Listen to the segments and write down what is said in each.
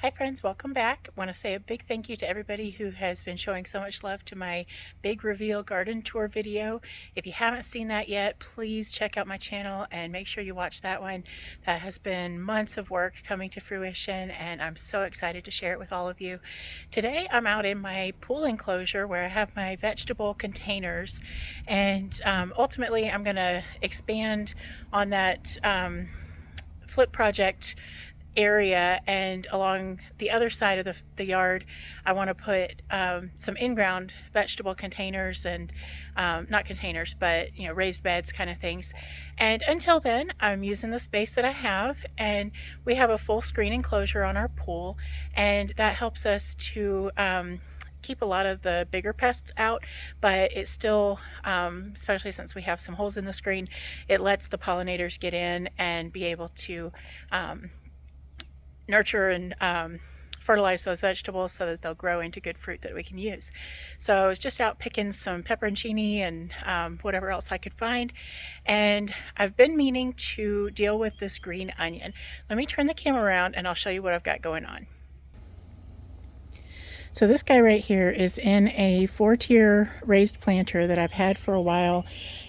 Hi friends, welcome back. I want to say a big thank you to everybody who has been showing so much love to my big reveal garden tour video. If you haven't seen that yet, please check out my channel and make sure you watch that one. That has been months of work coming to fruition, and I'm so excited to share it with all of you. Today I'm out in my pool enclosure where I have my vegetable containers, and ultimately I'm going to expand on that flip project area, and along the other side of the yard I want to put some in-ground vegetable containers and not containers but raised beds kind of things. And until then I'm using the space that I have, and we have a full screen enclosure on our pool, and that helps us to keep a lot of the bigger pests out, but it still, especially since we have some holes in the screen, it lets the pollinators get in and be able to nurture and fertilize those vegetables so that they'll grow into good fruit that we can use. So I was just out picking some pepperoncini and whatever else I could find, and I've been meaning to deal with this green onion. Let me turn the camera around and I'll show you what I've got going on. So this guy right here is in a 4-tier raised planter that I've had for a while.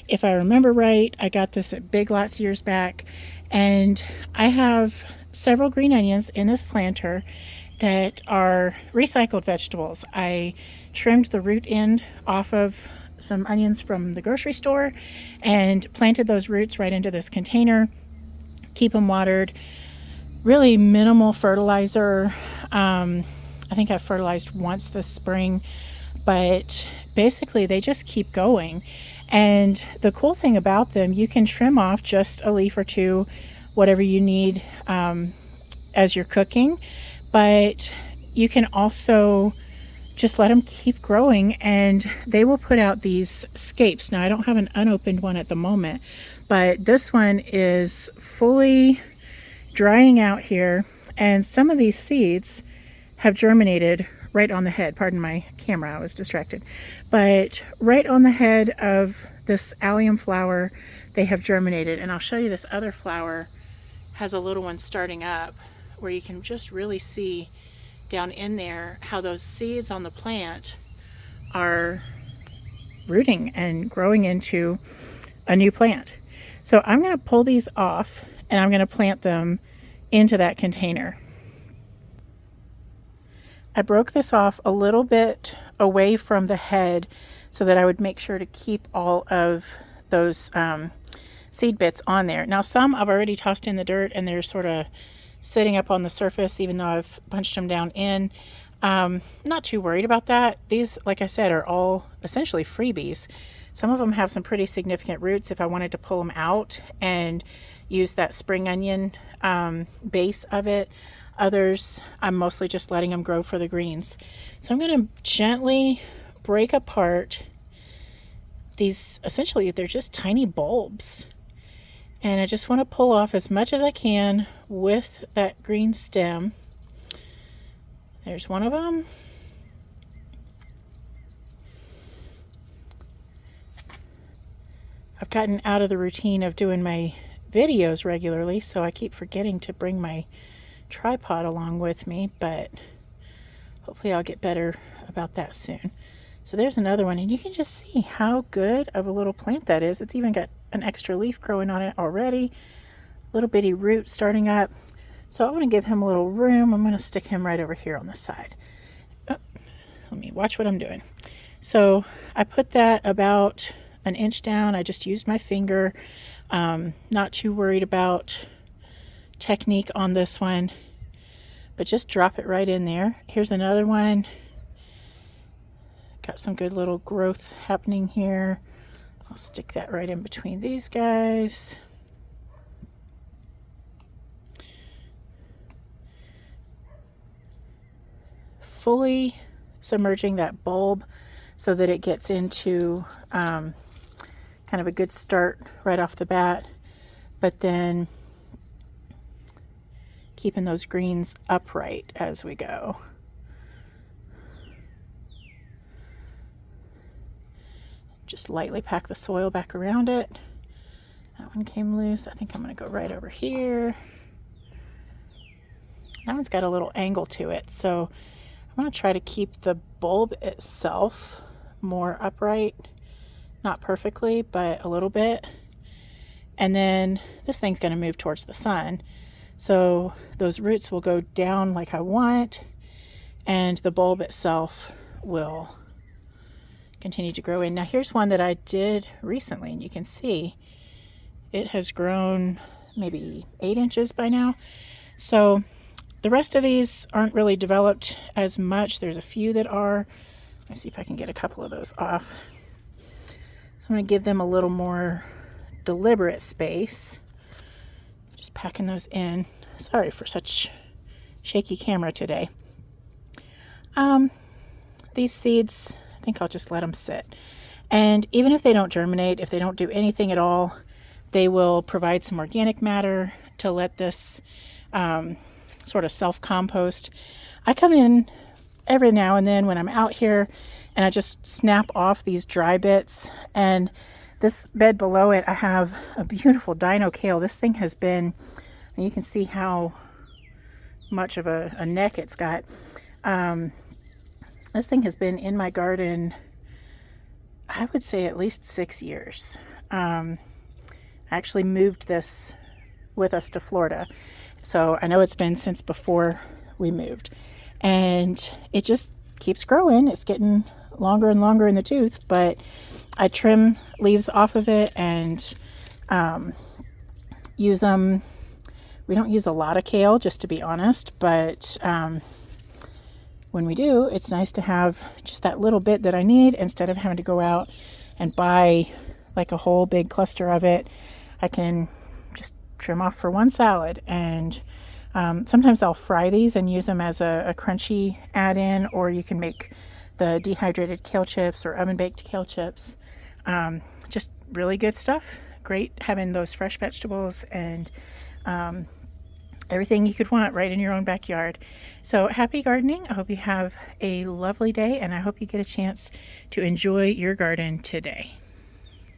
If I remember right, I got this at Big Lots years back, and I have several green onions in this planter that are recycled vegetables. I trimmed the root end off of some onions from the grocery store and planted those roots right into this container. Keep them watered, really minimal fertilizer. I think I fertilized once this spring, but basically they just keep going. And the cool thing about them, you can trim off just a leaf or two, whatever you need as you're cooking, but you can also just let them keep growing and they will put out these scapes. Now I don't have an unopened one at the moment, but this one is fully drying out here, and some of these seeds have germinated right on the head. Pardon my camera, I was distracted. But right on the head of this allium flower, they have germinated. And I'll show you this other flower has a little one starting up where you can just really see down in there how those seeds on the plant are rooting and growing into a new plant. So I'm going to pull these off and I'm going to plant them into that container. I broke this off a little bit away from the head so that I would make sure to keep all of those seed bits on there. Now some I've already tossed in the dirt and they're sort of sitting up on the surface even though I've punched them down in. Not too worried about that. These, like I said, are all essentially freebies. Some of them have some pretty significant roots if I wanted to pull them out and use that spring onion base of it. Others, I'm mostly just letting them grow for the greens. So I'm going to gently break apart these. Essentially, they're just tiny bulbs. And I just want to pull off as much as I can with that green stem. There's one of them. I've gotten out of the routine of doing my videos regularly, so I keep forgetting to bring my tripod along with me, but hopefully I'll get better about that soon. So there's another one, and you can just see how good of a little plant that is. It's even got an extra leaf growing on it already, little bitty root starting up. So I want to give him a little room. I'm going to stick him right over here on the side. Oh, let me watch what I'm doing. So I put that about an inch down. I just used my finger. Not too worried about technique on this one, but just drop it right in there. Here's another one. Got some good little growth happening here. I'll stick that right in between these guys. Fully submerging that bulb so that it gets into kind of a good start right off the bat, but then keeping those greens upright as we go. Just lightly pack the soil back around it. That one came loose. I think I'm going to go right over here. That one's got a little angle to it, so I'm going to try to keep the bulb itself more upright. Not perfectly, but a little bit. And then this thing's going to move towards the sun. So those roots will go down like I want, and the bulb itself will continue to grow in. Now here's one that I did recently, and you can see it has grown maybe 8 inches by now. So the rest of these aren't really developed as much. There's a few that are. Let's see if I can get a couple of those off. So I'm going to give them a little more deliberate space. Just packing those in. Sorry for such shaky camera today. These seeds, I think I'll just let them sit. And even if they don't germinate, if they don't do anything at all, they will provide some organic matter to let this sort of self-compost. I come in every now and then when I'm out here and I just snap off these dry bits. And this bed below it, I have a beautiful dino kale. This thing has been, and you can see how much of a neck it's got. This thing has been in my garden, I would say at least 6 years. I actually moved this with us to Florida, so I know it's been since before we moved. And it just keeps growing. It's getting longer and longer in the tooth, but I trim leaves off of it and use them. We don't use a lot of kale, just to be honest, but when we do, it's nice to have just that little bit that I need instead of having to go out and buy like a whole big cluster of it. I can just trim off for one salad, and sometimes I'll fry these and use them as a crunchy add-in, or you can make the dehydrated kale chips or oven-baked kale chips. Just really good stuff. Great having those fresh vegetables and everything you could want right in your own backyard. So happy gardening. I hope you have a lovely day, and I hope you get a chance to enjoy your garden today.